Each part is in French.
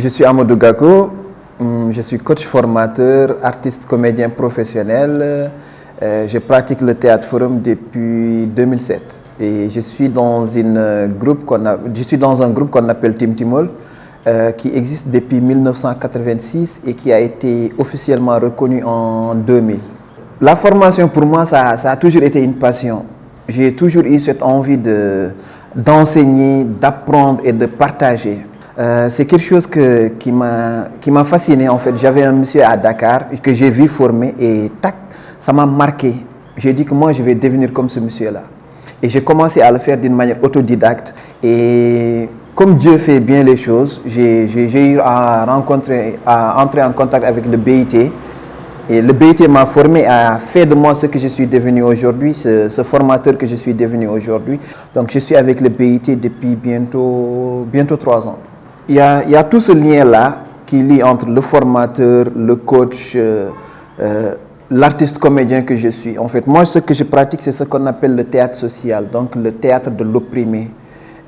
Je suis Amadou Gako, je suis coach formateur, artiste comédien professionnel. Je pratique le théâtre forum depuis 2007 et je suis dans un groupe qu'on appelle Tim Timol qui existe depuis 1986 et qui a été officiellement reconnu en 2000. La formation pour moi, ça a toujours été une passion. J'ai toujours eu cette envie d'enseigner, d'apprendre et de partager. C'est quelque chose qui m'a fasciné en fait. J'avais un monsieur à Dakar que j'ai vu former et tac, ça m'a marqué. J'ai dit que moi je vais devenir comme ce monsieur-là. Et j'ai commencé à le faire d'une manière autodidacte. Et comme Dieu fait bien les choses, j'ai eu à entrer en contact avec le BIT. Et le BIT m'a formé, a fait de moi ce que je suis devenu aujourd'hui, ce formateur que je suis devenu aujourd'hui. Donc je suis avec le BIT depuis bientôt 3 ans. Il y a tout ce lien-là qui lie entre le formateur, le coach, l'artiste comédien que je suis. En fait, moi, ce que je pratique, c'est ce qu'on appelle le théâtre social, donc le théâtre de l'opprimé.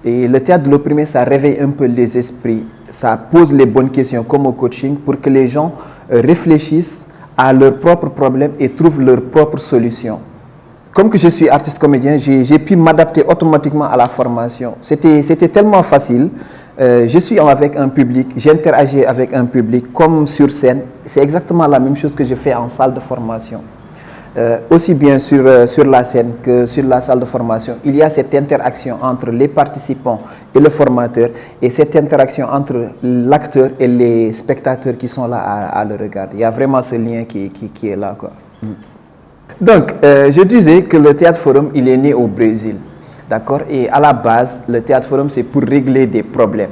Et le théâtre de l'opprimé, ça réveille un peu les esprits, ça pose les bonnes questions comme au coaching pour que les gens réfléchissent à leurs propres problèmes et trouvent leurs propres solutions. Comme que je suis artiste comédien, j'ai pu m'adapter automatiquement à la formation. C'était tellement facile. Je suis avec un public, j'interagis avec un public comme sur scène. C'est exactement la même chose que je fais en salle de formation. Aussi bien sur la scène que sur la salle de formation, il y a cette interaction entre les participants et le formateur et cette interaction entre l'acteur et les spectateurs qui sont là à le regarder. Il y a vraiment ce lien qui est là, quoi. Donc, je disais que le théâtre forum, il est né au Brésil. D'accord? Et à la base, le théâtre forum, c'est pour régler des problèmes.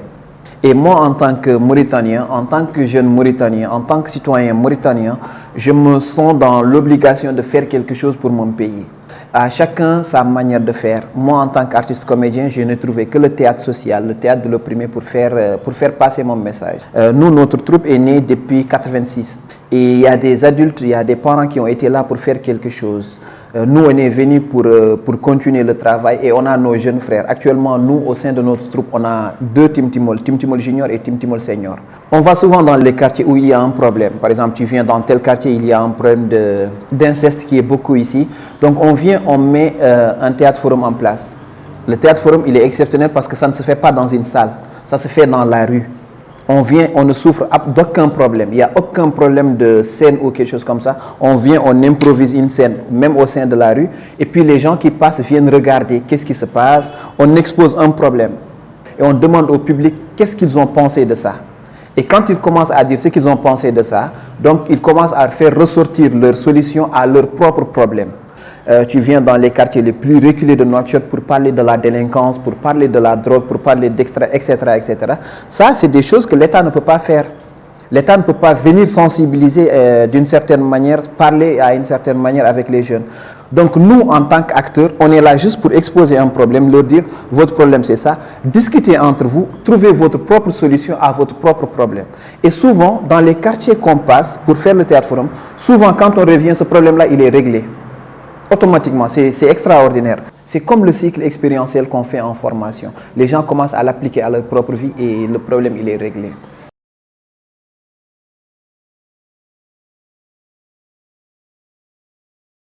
Et moi, en tant que Mauritanien, en tant que jeune Mauritanien, en tant que citoyen mauritanien, je me sens dans l'obligation de faire quelque chose pour mon pays. À chacun sa manière de faire. Moi, en tant qu'artiste comédien, je n'ai trouvé que le théâtre social, le théâtre de l'opprimé pour faire passer mon message. Nous, notre troupe est née depuis 1986. Et il y a des adultes, il y a des parents qui ont été là pour faire quelque chose. Nous, on est venus pour continuer le travail et on a nos jeunes frères. Actuellement, nous, au sein de notre troupe, on a 2 Tim Timol Junior et Tim Timol Senior. On va souvent dans les quartiers où il y a un problème. Par exemple, tu viens dans tel quartier, il y a un problème d'inceste qui est beaucoup ici. Donc, on vient, on met un théâtre forum en place. Le théâtre forum, il est exceptionnel parce que ça ne se fait pas dans une salle. Ça se fait dans la rue. On vient, on ne souffre d'aucun problème. Il n'y a aucun problème de scène ou quelque chose comme ça. On vient, on improvise une scène, même au sein de la rue. Et puis les gens qui passent viennent regarder qu'est-ce qui se passe. On expose un problème. Et on demande au public qu'est-ce qu'ils ont pensé de ça. Et quand ils commencent à dire ce qu'ils ont pensé de ça, donc ils commencent à faire ressortir leurs solutions à leurs propres problèmes. Tu viens dans les quartiers les plus reculés de Nouakchott pour parler de la délinquance, pour parler de la drogue, pour parler d'extra, etc., etc. Ça, c'est des choses que l'État ne peut pas faire. L'État ne peut pas venir sensibiliser d'une certaine manière, parler à une certaine manière avec les jeunes. Donc nous, en tant qu'acteurs, on est là juste pour exposer un problème, leur dire « votre problème c'est ça », discuter entre vous, trouver votre propre solution à votre propre problème. Et souvent, dans les quartiers qu'on passe pour faire le théâtre forum, souvent quand on revient, ce problème-là, il est réglé. Automatiquement, c'est extraordinaire. C'est comme le cycle expérientiel qu'on fait en formation. Les gens commencent à l'appliquer à leur propre vie et le problème, il est réglé.